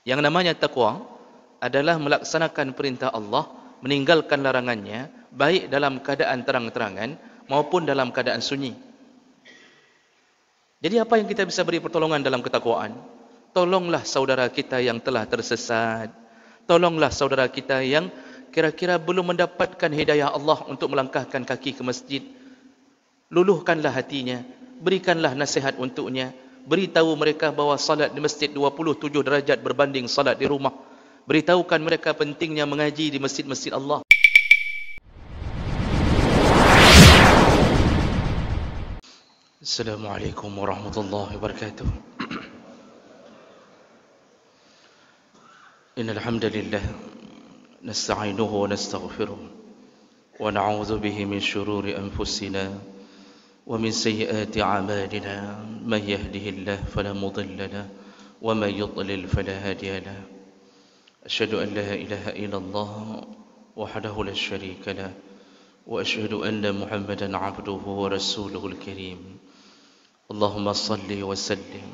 Yang namanya taqwa adalah melaksanakan perintah Allah, meninggalkan larangannya, baik dalam keadaan terang-terangan maupun dalam keadaan sunyi. Jadi apa yang kita bisa beri pertolongan dalam ketakwaan? Tolonglah saudara kita yang telah tersesat. Tolonglah saudara kita yang kira-kira belum mendapatkan hidayah Allah untuk melangkahkan kaki ke masjid. Luluhkanlah hatinya, berikanlah nasihat untuknya. Beritahu mereka bahawa salat di masjid 27 derajat berbanding salat di rumah. Beritahukan mereka pentingnya mengaji di masjid-masjid Allah. Assalamualaikum warahmatullahi wabarakatuh. Innal hamdalillah nasta'inuhu wa nastaghfiruh wa na'udzu bihi min shururi anfusina wa min sayyiati a'malina. Man yahdihillahu fala mudilla lahu wa man yudlil fala hadiya lahu. Asyhadu an la ilaha illallah wahdahu la syarika lahu wa asyhadu anna Muhammadan 'abduhu wa rasuluhul karim. Allahumma salli wa sallim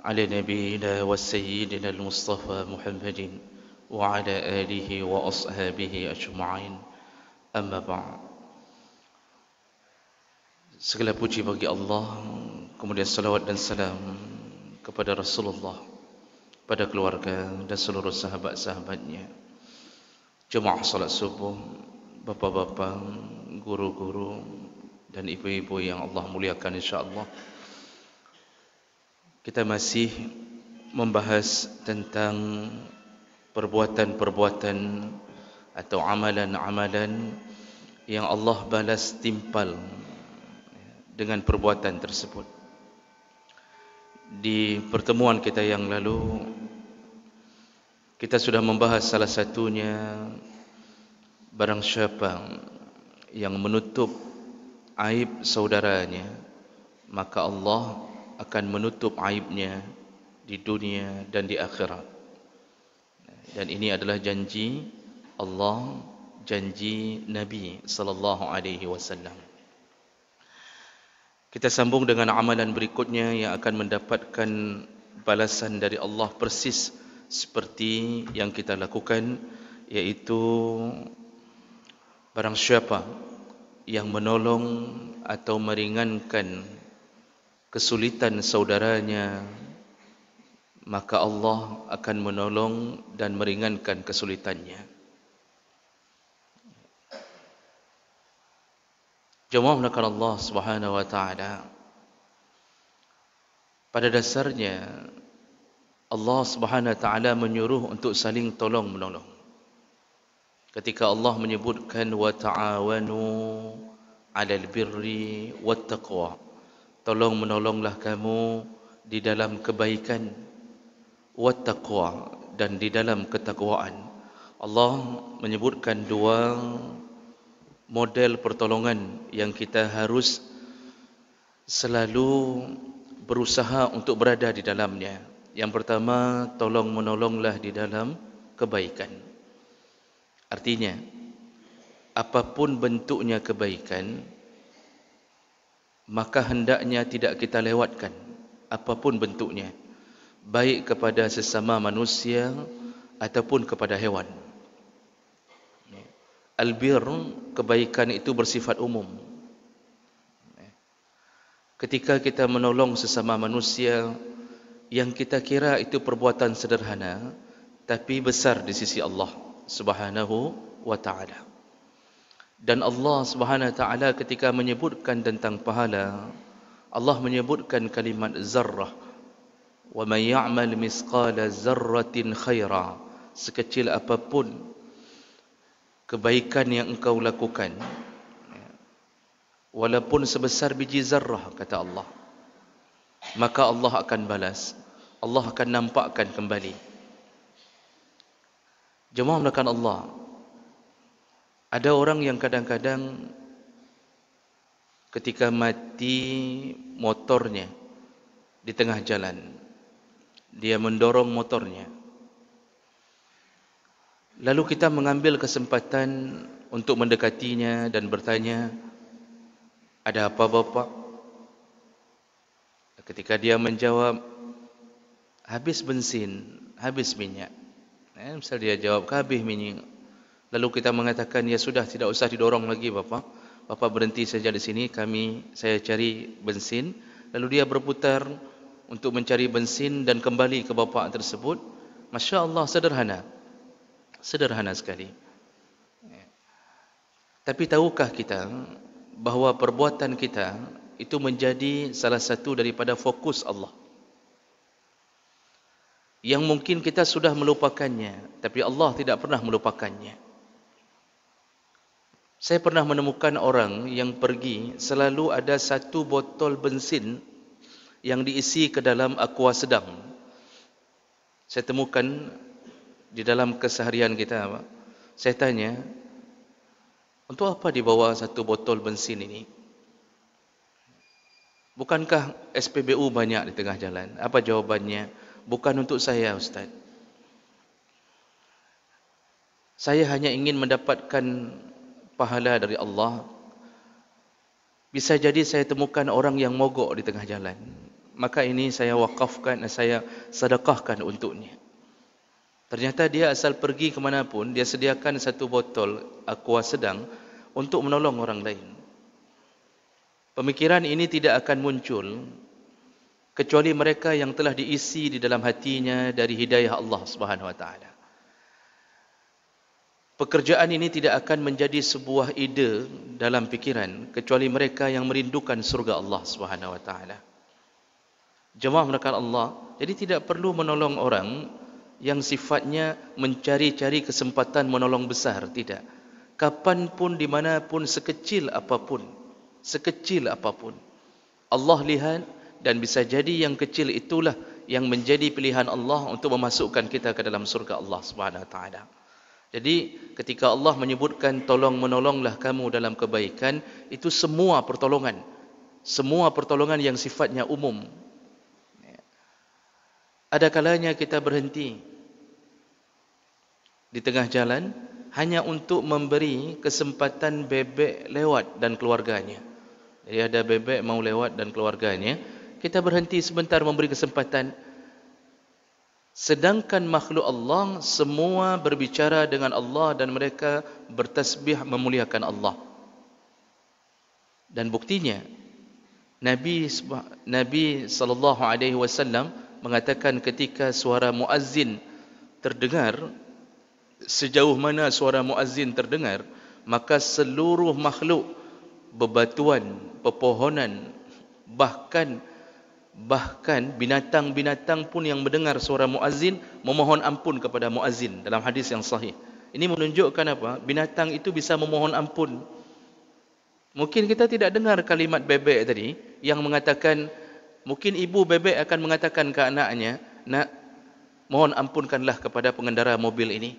ala nabiyyina wa sayyidina al-Mustafa Muhammadin wa ala alihi wa ashabihi ajma'in. Amma ba'd. Segala puji bagi Allah, kemudian salawat dan salam kepada Rasulullah, pada keluarga dan seluruh sahabat-sahabatnya. Jemaah salat subuh, bapa-bapa, guru-guru dan ibu-ibu yang Allah muliakan insya-Allah. Kita masih membahas tentang perbuatan-perbuatan atau amalan-amalan yang Allah balas timpal dengan perbuatan tersebut. Di pertemuan kita yang lalu kita sudah membahas salah satunya, barang siapa yang menutup aib saudaranya, maka Allah akan menutup aibnya di dunia dan di akhirat. Dan ini adalah janji Allah, janji Nabi sallallahu alaihi wasallam. Kita sambung dengan amalan berikutnya yang akan mendapatkan balasan dari Allah persis seperti yang kita lakukan, yaitu barang siapa yang menolong atau meringankan kesulitan saudaranya, maka Allah akan menolong dan meringankan kesulitannya. Jemaah mulakan Allah Subhanahu wa taala. Pada dasarnya Allah Subhanahu wa taala menyuruh untuk saling tolong menolong. Ketika Allah menyebutkan wa ta'awanu 'alal birri wat taqwa, tolong menolonglah kamu di dalam kebaikan, wat taqwa, dan di dalam ketakwaan. Allah menyebutkan dua model pertolongan yang kita harus selalu berusaha untuk berada di dalamnya. Yang pertama, tolong menolonglah di dalam kebaikan. Artinya, apapun bentuknya kebaikan, maka hendaknya tidak kita lewatkan, apapun bentuknya, baik kepada sesama manusia ataupun kepada hewan. Albir, kebaikan itu bersifat umum. Ketika kita menolong sesama manusia yang kita kira itu perbuatan sederhana, tapi besar di sisi Allah Subhanahu wa ta'ala. Dan Allah Subhanahu wa ta'ala ketika menyebutkan tentang pahala, Allah menyebutkan kalimat zarrah. Wa man ya'mal misqala zarratin khaira. Sekecil apapun kebaikan yang engkau lakukan, walaupun sebesar biji zarrah, kata Allah, maka Allah akan balas, Allah akan nampakkan kembali. Jemaah mulakan Allah, ada orang yang kadang-kadang ketika mati motornya di tengah jalan, dia mendorong motornya, lalu kita mengambil kesempatan untuk mendekatinya dan bertanya, ada apa Bapak? Ketika dia menjawab, habis bensin, habis minyak. Misal dia jawab, habis minyak. Lalu kita mengatakan, ya sudah, tidak usah didorong lagi Bapak. Bapak berhenti saja di sini, saya cari bensin. Lalu dia berputar untuk mencari bensin dan kembali ke bapak tersebut. Masya Allah, sederhana. Sederhana sekali. Tapi tahukah kita bahawa perbuatan kita itu menjadi salah satu daripada fokus Allah, yang mungkin kita sudah melupakannya, tapi Allah tidak pernah melupakannya. Saya pernah menemukan orang yang pergi, selalu ada satu botol bensin yang diisi ke dalam aqua sedang. Saya temukan di dalam keseharian kita. Saya tanya, untuk apa dibawa satu botol bensin ini? Bukankah SPBU banyak di tengah jalan? Apa jawabannya? Bukan untuk saya, Ustaz. Saya hanya ingin mendapatkan pahala dari Allah. Bisa jadi saya temukan orang yang mogok di tengah jalan, maka ini saya wakafkan, saya sedekahkan untuknya. Ternyata dia asal pergi ke mana pun, dia sediakan satu botol aqua sedang untuk menolong orang lain. Pemikiran ini tidak akan muncul kecuali mereka yang telah diisi di dalam hatinya dari hidayah Allah Subhanahu wa taala. Pekerjaan ini tidak akan menjadi sebuah ide dalam fikiran kecuali mereka yang merindukan surga Allah Subhanahu wa taala. Jemaah melakukan Allah, jadi tidak perlu menolong orang yang sifatnya mencari-cari kesempatan menolong besar, tidak. Kapanpun, dimanapun, sekecil apapun, Allah lihat, dan bisa jadi yang kecil itulah yang menjadi pilihan Allah untuk memasukkan kita ke dalam surga Allah Subhanahu wa taala. Jadi ketika Allah menyebutkan tolong menolonglah kamu dalam kebaikan, itu semua pertolongan yang sifatnya umum. Ada kalanya kita berhenti di tengah jalan hanya untuk memberi kesempatan bebek lewat dan keluarganya. Jadi ada bebek mau lewat dan keluarganya, kita berhenti sebentar memberi kesempatan. Sedangkan makhluk Allah semua berbicara dengan Allah dan mereka bertasbih memuliakan Allah. Dan buktinya Nabi sallallahu alaihi wasallam mengatakan ketika suara muazzin terdengar, sejauh mana suara muazzin terdengar, maka seluruh makhluk, bebatuan, pepohonan, bahkan binatang-binatang pun yang mendengar suara muazzin memohon ampun kepada muazzin dalam hadis yang sahih. Ini menunjukkan apa? Binatang itu bisa memohon ampun. Mungkin kita tidak dengar kalimat bebek tadi yang mengatakan, mungkin ibu bebek akan mengatakan ke anaknya, nak, mohon ampunkanlah kepada pengendara mobil ini.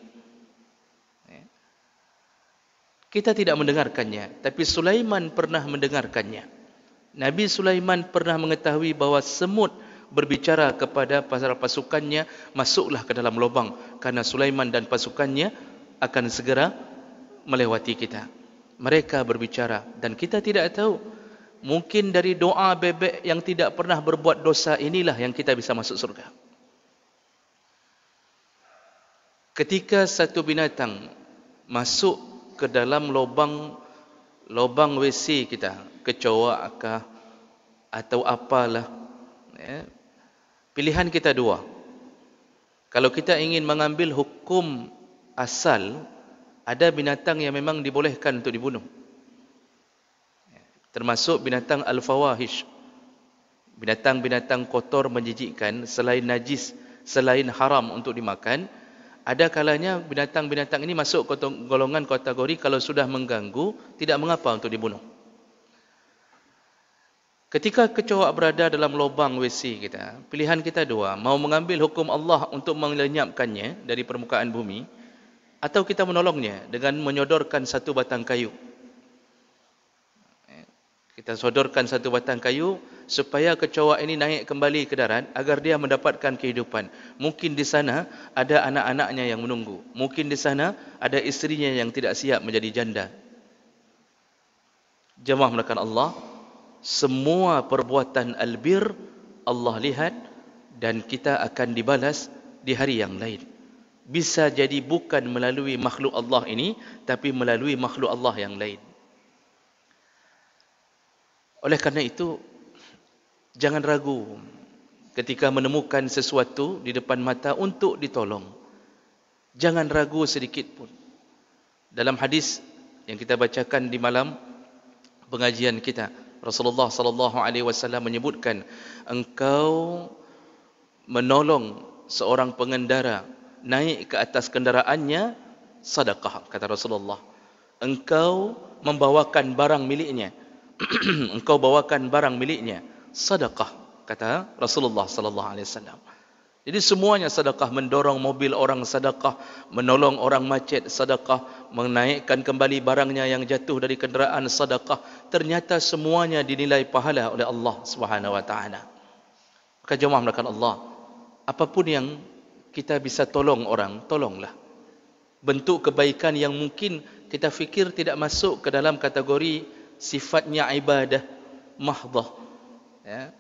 Kita tidak mendengarkannya, tapi Sulaiman pernah mendengarkannya. Nabi Sulaiman pernah mengetahui bahawa semut berbicara kepada pasukannya, masuklah ke dalam lubang, karena Sulaiman dan pasukannya akan segera melewati kita. Mereka berbicara dan kita tidak tahu. Mungkin dari doa bebek yang tidak pernah berbuat dosa inilah yang kita bisa masuk surga. Ketika satu binatang masuk ke dalam lubang WC kita, kecoak kah atau apalah, pilihan kita dua. Kalau kita ingin mengambil hukum asal, ada binatang yang memang dibolehkan untuk dibunuh, termasuk binatang al-fawahish, binatang-binatang kotor menjijikkan, selain najis, selain haram untuk dimakan. Ada kalanya binatang-binatang ini masuk golongan kategori kalau sudah mengganggu, tidak mengapa untuk dibunuh. Ketika kecoak berada dalam lubang WC kita, pilihan kita dua, mau mengambil hukum Allah untuk melenyapkannya dari permukaan bumi, atau kita menolongnya dengan menyodorkan satu batang kayu. Kita sodorkan satu batang kayu supaya kecoak ini naik kembali ke darat agar dia mendapatkan kehidupan. Mungkin di sana ada anak-anaknya yang menunggu. Mungkin di sana ada isterinya yang tidak siap menjadi janda. Jemaah melakukan Allah, semua perbuatan albir Allah lihat dan kita akan dibalas di hari yang lain. Bisa jadi bukan melalui makhluk Allah ini, tapi melalui makhluk Allah yang lain. Oleh kerana itu, jangan ragu ketika menemukan sesuatu di depan mata untuk ditolong. Jangan ragu sedikit pun. Dalam hadis yang kita bacakan di malam pengajian kita, Rasulullah sallallahu alaihi wasallam menyebutkan, engkau menolong seorang pengendara naik ke atas kendaraannya, sedekah, kata Rasulullah. Engkau membawakan barang miliknya, engkau bawakan barang miliknya, sedekah, kata Rasulullah sallallahu alaihi wasallam. Jadi semuanya sedekah, mendorong mobil orang sedekah, menolong orang macet sedekah, menaikkan kembali barangnya yang jatuh dari kenderaan sedekah. Ternyata semuanya dinilai pahala oleh Allah Subhanahu wa taala. Maka jemaah melakukan Allah, apapun yang kita bisa tolong orang, tolonglah. Bentuk kebaikan yang mungkin kita fikir tidak masuk ke dalam kategori sifatnya ibadah mahdhah, ya.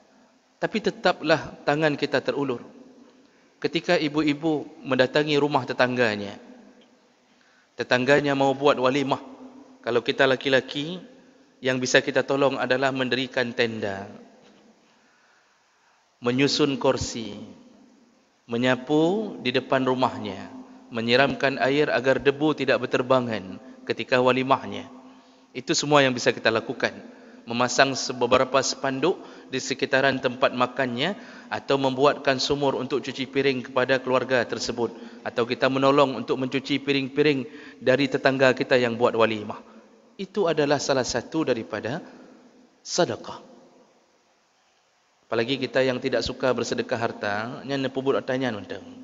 Tapi tetaplah tangan kita terulur. Ketika ibu-ibu mendatangi rumah tetangganya, tetangganya mau buat walimah, kalau kita laki-laki, yang bisa kita tolong adalah mendirikan tenda, menyusun kursi, menyapu di depan rumahnya, menyiramkan air agar debu tidak berterbangan ketika walimahnya. Itu semua yang bisa kita lakukan. Memasang beberapa spanduk di sekitaran tempat makannya, atau membuatkan sumur untuk cuci piring kepada keluarga tersebut, atau kita menolong untuk mencuci piring-piring dari tetangga kita yang buat walimah. Itu adalah salah satu daripada sedekah. Apalagi kita yang tidak suka bersedekah harta, nya pubut tanya nonton.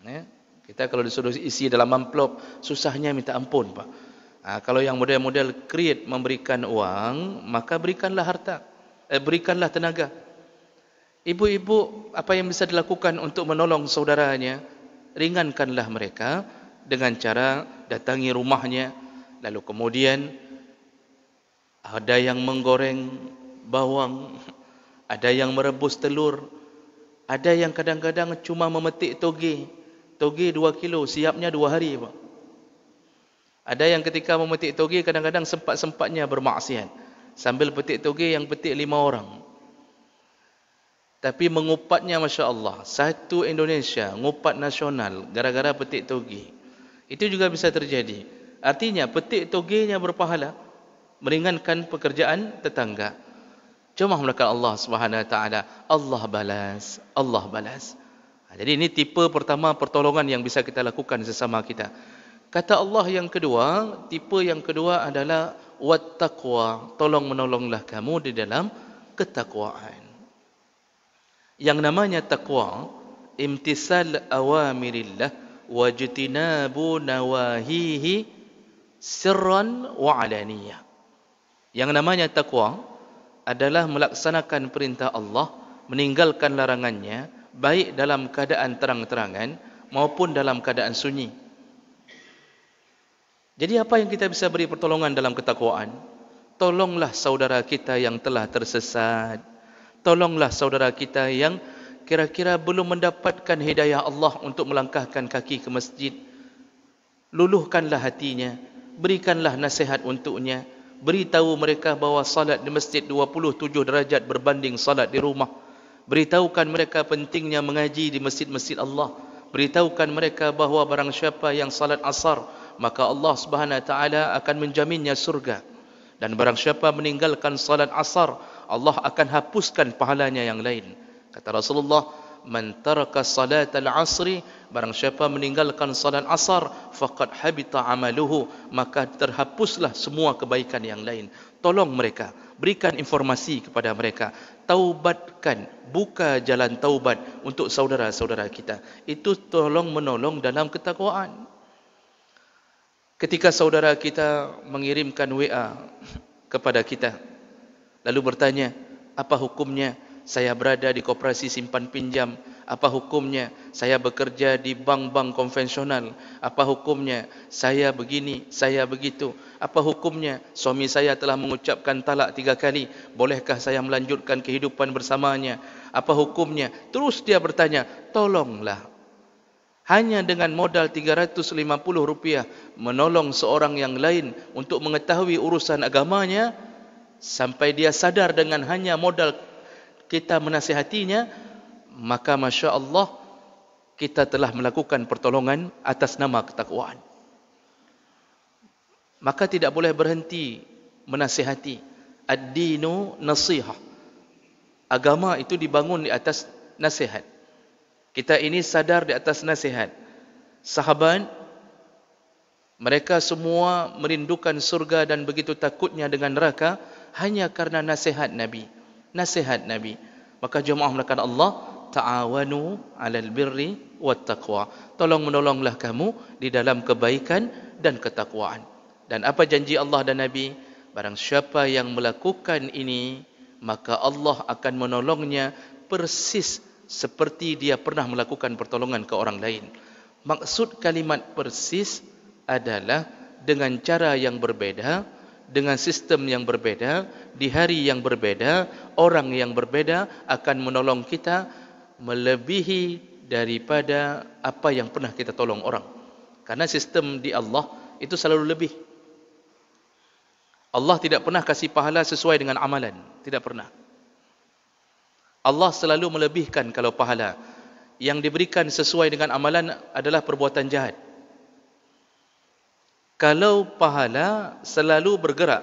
Ya, kita kalau disuruh isi dalam amplop, susahnya minta ampun, Pak. Kalau yang model-model create memberikan uang, maka berikanlah harta, berikanlah tenaga. Ibu-ibu, apa yang bisa dilakukan untuk menolong saudaranya, ringankanlah mereka dengan cara datangi rumahnya, lalu kemudian ada yang menggoreng bawang, ada yang merebus telur, ada yang kadang-kadang cuma memetik toge 2 kilo, siapnya 2 hari, Pak. Ada yang ketika memetik toge kadang-kadang sempat-sempatnya bermaksiat. Sambil petik toge yang petik 5 orang. Tapi mengupatnya Masya Allah, satu Indonesia, ngupat nasional, gara-gara petik toge. Itu juga bisa terjadi. Artinya petik togenya berpahala, meringankan pekerjaan tetangga. Cuma melakukan Allah Subhanahu wa taala, Allah balas, Allah balas. Jadi ini tipe pertama pertolongan yang bisa kita lakukan sesama kita. Kata Allah yang kedua, tipe yang kedua adalah wattaqwa, tolong-menolonglah kamu di dalam ketakwaan. Yang namanya takwa, imtisal awamirillah wajtinabu nawahihi sirran wa alaniyah. Yang namanya takwa adalah melaksanakan perintah Allah, meninggalkan larangannya, baik dalam keadaan terang-terangan maupun dalam keadaan sunyi. Jadi apa yang kita bisa beri pertolongan dalam ketakwaan? Tolonglah saudara kita yang telah tersesat. Tolonglah saudara kita yang kira-kira belum mendapatkan hidayah Allah untuk melangkahkan kaki ke masjid. Luluhkanlah hatinya, berikanlah nasihat untuknya. Beritahu mereka bahawa salat di masjid 27 derajat berbanding salat di rumah. Beritahukan mereka pentingnya mengaji di masjid-masjid Allah. Beritahukan mereka bahawa barang siapa yang salat asar, maka Allah Subhanahu wa taala akan menjaminnya surga. Dan barang siapa meninggalkan salat asar, Allah akan hapuskan pahalanya yang lain. Kata Rasulullah, man taraka salatal asri, barang siapa meninggalkan salat asar, faqad habita amaluhu, maka terhapuslah semua kebaikan yang lain. Tolong mereka, berikan informasi kepada mereka, taubatkan, buka jalan taubat untuk saudara-saudara kita. Itu tolong menolong dalam ketakwaan. Ketika saudara kita mengirimkan WA kepada kita, lalu bertanya, apa hukumnya saya berada di koperasi simpan pinjam? Apa hukumnya saya bekerja di bank-bank konvensional? Apa hukumnya saya begini, saya begitu? Apa hukumnya suami saya telah mengucapkan talak 3 kali? Bolehkah saya melanjutkan kehidupan bersamanya? Apa hukumnya? Terus dia bertanya, tolonglah. Hanya dengan modal Rp350 menolong seorang yang lain untuk mengetahui urusan agamanya, sampai dia sadar dengan hanya modal kita menasihatinya, maka Masya Allah, kita telah melakukan pertolongan atas nama ketakwaan. Maka tidak boleh berhenti menasihati. Ad-dinu nasihah. Agama itu dibangun di atas nasihat. Kita ini sadar di atas nasihat. Sahabat, mereka semua merindukan surga dan begitu takutnya dengan neraka hanya karena nasihat Nabi. Nasihat Nabi. Maka jemaah melakukan Allah, ta'awanu 'alal birri wat taqwa. Tolong menolonglah kamu di dalam kebaikan dan ketakwaan. Dan apa janji Allah dan Nabi? Barang siapa yang melakukan ini, maka Allah akan menolongnya persis seperti dia pernah melakukan pertolongan ke orang lain. Maksud kalimat persis adalah dengan cara yang berbeda, dengan sistem yang berbeda, di hari yang berbeda, orang yang berbeda akan menolong kita melebihi daripada apa yang pernah kita tolong orang. Karena sistem di Allah itu selalu lebih. Allah tidak pernah kasih pahala sesuai dengan amalan. Tidak pernah. Allah selalu melebihkan kalau pahala. Yang diberikan sesuai dengan amalan adalah perbuatan jahat. Kalau pahala selalu bergerak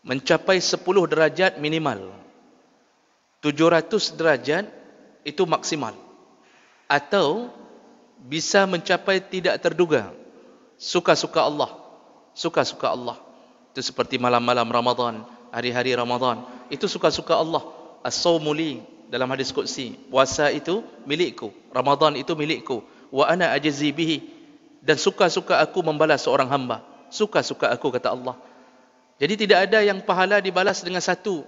mencapai 10 derajat minimal, 700 derajat itu maksimal, atau bisa mencapai tidak terduga, suka-suka Allah. Suka-suka Allah. Itu seperti malam-malam Ramadan, hari-hari Ramadan, itu suka-suka Allah. As-sawmu li, dalam hadis qudsi, puasa itu milikku, Ramadan itu milikku, wa ana ajzi bihi, dan suka-suka aku membalas seorang hamba. Suka-suka aku, kata Allah. Jadi tidak ada yang pahala dibalas dengan satu.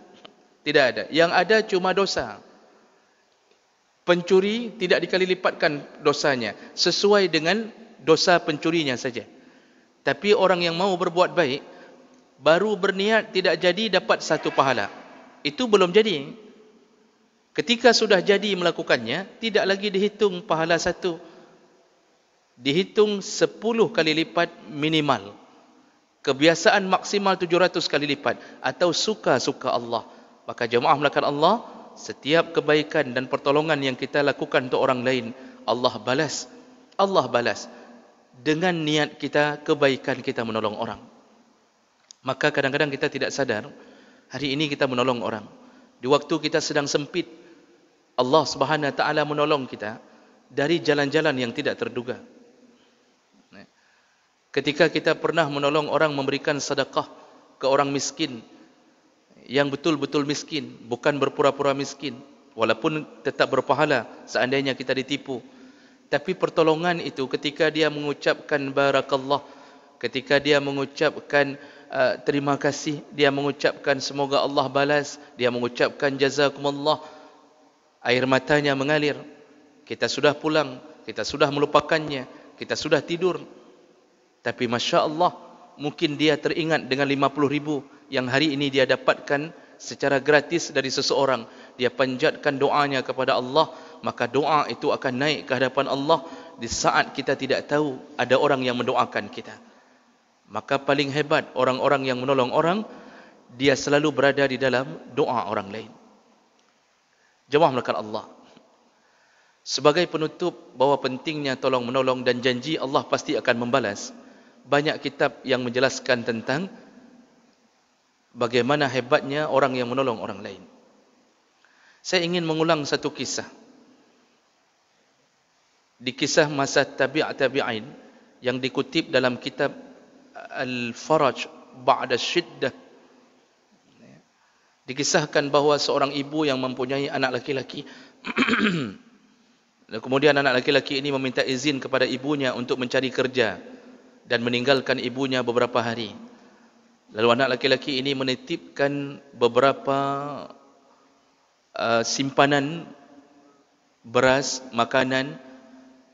Tidak ada. Yang ada cuma dosa. Pencuri tidak dikali lipatkan dosanya, sesuai dengan dosa pencurinya saja. Tapi orang yang mau berbuat baik, baru berniat tidak jadi dapat satu pahala. Itu belum jadi. Ketika sudah jadi melakukannya, tidak lagi dihitung pahala satu. Dihitung 10 kali lipat minimal. Kebiasaan maksimal 700 kali lipat. Atau suka-suka Allah. Maka jemaah melakukan Allah, setiap kebaikan dan pertolongan yang kita lakukan untuk orang lain, Allah balas. Allah balas. Dengan niat kita, kebaikan kita menolong orang. Maka kadang-kadang kita tidak sadar, hari ini kita menolong orang. Di waktu kita sedang sempit, Allah Subhanahu Wa Taala menolong kita dari jalan-jalan yang tidak terduga. Ketika kita pernah menolong orang, memberikan sedekah ke orang miskin, yang betul-betul miskin, bukan berpura-pura miskin, walaupun tetap berpahala seandainya kita ditipu. Tapi pertolongan itu ketika dia mengucapkan barakallah, ketika dia mengucapkan terima kasih, dia mengucapkan semoga Allah balas, dia mengucapkan jazakumullah, air matanya mengalir. Kita sudah pulang, kita sudah melupakannya, kita sudah tidur. Tapi Masya Allah, mungkin dia teringat dengan 50.000 yang hari ini dia dapatkan secara gratis dari seseorang. Dia panjatkan doanya kepada Allah, maka doa itu akan naik ke hadapan Allah di saat kita tidak tahu ada orang yang mendoakan kita. Maka paling hebat orang-orang yang menolong orang, dia selalu berada di dalam doa orang lain. Jemaah melakukan Allah. Sebagai penutup bahawa pentingnya tolong menolong dan janji Allah pasti akan membalas, banyak kitab yang menjelaskan tentang bagaimana hebatnya orang yang menolong orang lain. Saya ingin mengulang satu kisah. Di kisah masa tabi'in yang dikutip dalam kitab Al-Faraj Ba'da Syiddah, dikisahkan bahawa seorang ibu yang mempunyai anak laki-laki kemudian anak laki-laki ini meminta izin kepada ibunya untuk mencari kerja dan meninggalkan ibunya beberapa hari. Lalu anak laki-laki ini menitipkan beberapa simpanan beras, makanan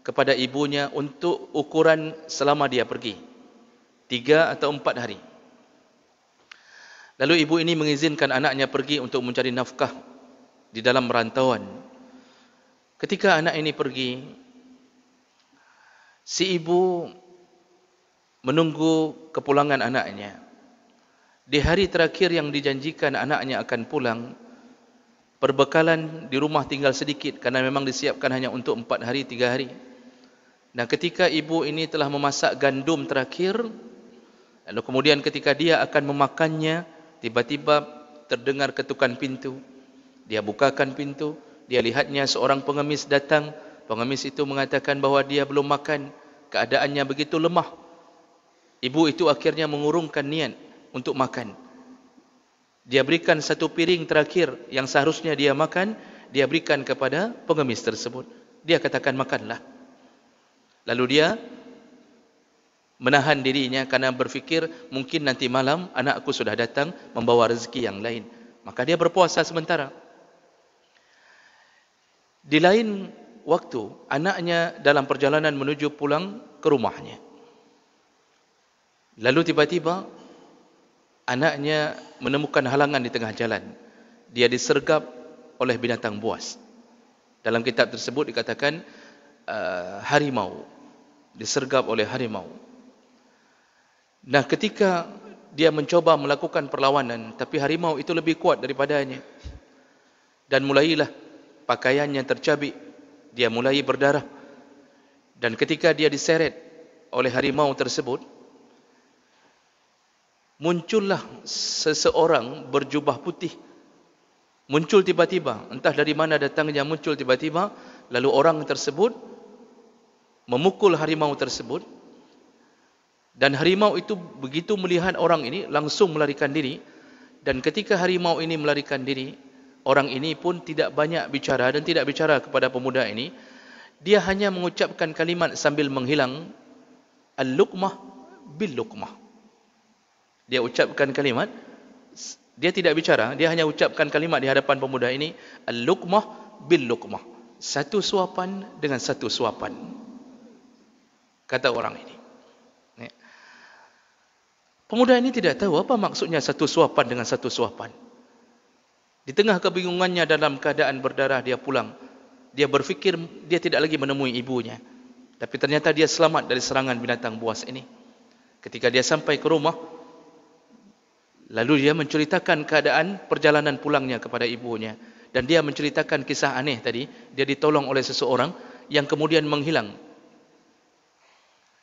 kepada ibunya untuk ukuran selama dia pergi, 3 atau 4 hari. Lalu ibu ini mengizinkan anaknya pergi untuk mencari nafkah di dalam perantauan. Ketika anak ini pergi, Si ibu menunggu kepulangan anaknya. Di hari terakhir yang dijanjikan anaknya akan pulang, perbekalan di rumah tinggal sedikit karena memang disiapkan hanya untuk 4 hari, 3 hari. Nah, ketika ibu ini telah memasak gandum terakhir, lalu kemudian ketika dia akan memakannya, tiba-tiba terdengar ketukan pintu. Dia bukakan pintu, dia lihatnya seorang pengemis datang. Pengemis itu mengatakan bahawa dia belum makan, keadaannya begitu lemah. Ibu itu akhirnya mengurungkan niat untuk makan. Dia berikan satu piring terakhir yang seharusnya dia makan, dia berikan kepada pengemis tersebut. Dia katakan, makanlah. Lalu dia menahan dirinya karena berfikir mungkin nanti malam anakku sudah datang membawa rezeki yang lain. Maka dia berpuasa sementara. Di lain waktu, anaknya dalam perjalanan menuju pulang ke rumahnya. Lalu tiba-tiba anaknya menemukan halangan di tengah jalan. Dia disergap oleh binatang buas. Dalam kitab tersebut dikatakan harimau. Disergap oleh harimau. Nah, ketika dia mencoba melakukan perlawanan, tapi harimau itu lebih kuat daripadanya. Dan mulailah pakaiannya tercabik. Dia mulai berdarah. Dan ketika dia diseret oleh harimau tersebut, muncullah seseorang berjubah putih. Muncul tiba-tiba, entah dari mana datangnya, muncul tiba-tiba. Lalu orang tersebut memukul harimau tersebut. Dan harimau itu begitu melihat orang ini, langsung melarikan diri. Dan ketika harimau ini melarikan diri, orang ini pun tidak banyak bicara dan tidak bicara kepada pemuda ini. Dia hanya mengucapkan kalimat sambil menghilang, al-luqmah bil-luqmah. Dia ucapkan kalimat, dia tidak bicara, dia hanya ucapkan kalimat di hadapan pemuda ini, al-luqmah bil-luqmah. Satu suapan dengan satu suapan, kata orang ini. Pemuda ini tidak tahu apa maksudnya satu suapan dengan satu suapan. Di tengah kebingungannya dalam keadaan berdarah, dia pulang. Dia berfikir dia tidak lagi menemui ibunya. Tapi ternyata dia selamat dari serangan binatang buas ini. Ketika dia sampai ke rumah, lalu dia menceritakan keadaan perjalanan pulangnya kepada ibunya. Dan dia menceritakan kisah aneh tadi. Dia ditolong oleh seseorang yang kemudian menghilang.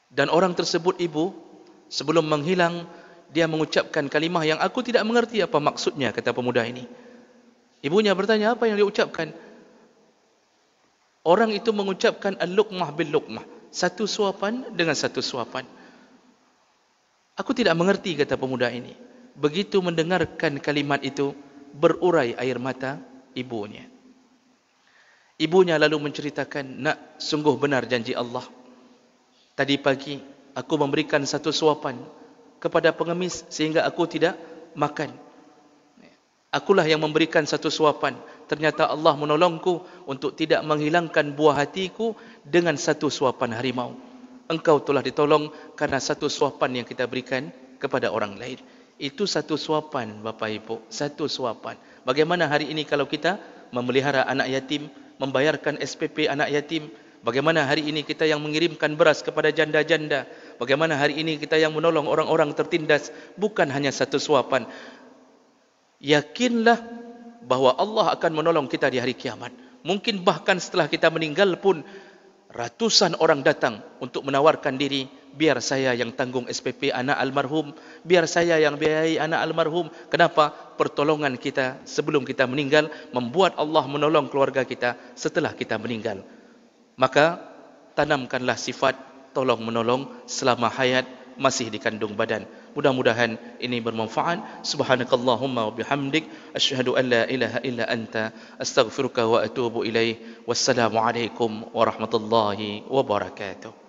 Dan orang tersebut ibu, sebelum menghilang, dia mengucapkan kalimah yang aku tidak mengerti apa maksudnya, kata pemuda ini. Ibunya bertanya, apa yang dia ucapkan? Orang itu mengucapkan al-luqmah bil-luqmah. Satu suapan dengan satu suapan. Aku tidak mengerti, kata pemuda ini. Begitu mendengarkan kalimat itu, berurai air mata ibunya. Ibunya lalu menceritakan, nak, sungguh benar janji Allah. Tadi pagi aku memberikan satu suapan kepada pengemis sehingga aku tidak makan. Akulah yang memberikan satu suapan. Ternyata Allah menolongku untuk tidak menghilangkan buah hatiku dengan satu suapan harimau. Engkau telah ditolong karena satu suapan yang kita berikan kepada orang lain. Itu satu suapan, Bapak Ibu. Satu suapan. Bagaimana hari ini kalau kita memelihara anak yatim, membayarkan SPP anak yatim? Bagaimana hari ini kita yang mengirimkan beras kepada janda-janda? Bagaimana hari ini kita yang menolong orang-orang tertindas? Bukan hanya satu suapan. Yakinlah bahwa Allah akan menolong kita di hari kiamat. Mungkin bahkan setelah kita meninggal pun ratusan orang datang untuk menawarkan diri. Biar saya yang tanggung SPP anak almarhum. Biar saya yang biayai anak almarhum. Kenapa? Pertolongan kita sebelum kita meninggal membuat Allah menolong keluarga kita setelah kita meninggal. Maka tanamkanlah sifat tolong menolong selama hayat masih dikandung badan. Mudah-mudahan ini bermanfaat. Subhanakallahumma wa bihamdik, asyhadu an la ilaha illa anta, astaghfiruka wa atubu ilaih. Wassalamu alaikum warahmatullahi wabarakatuh.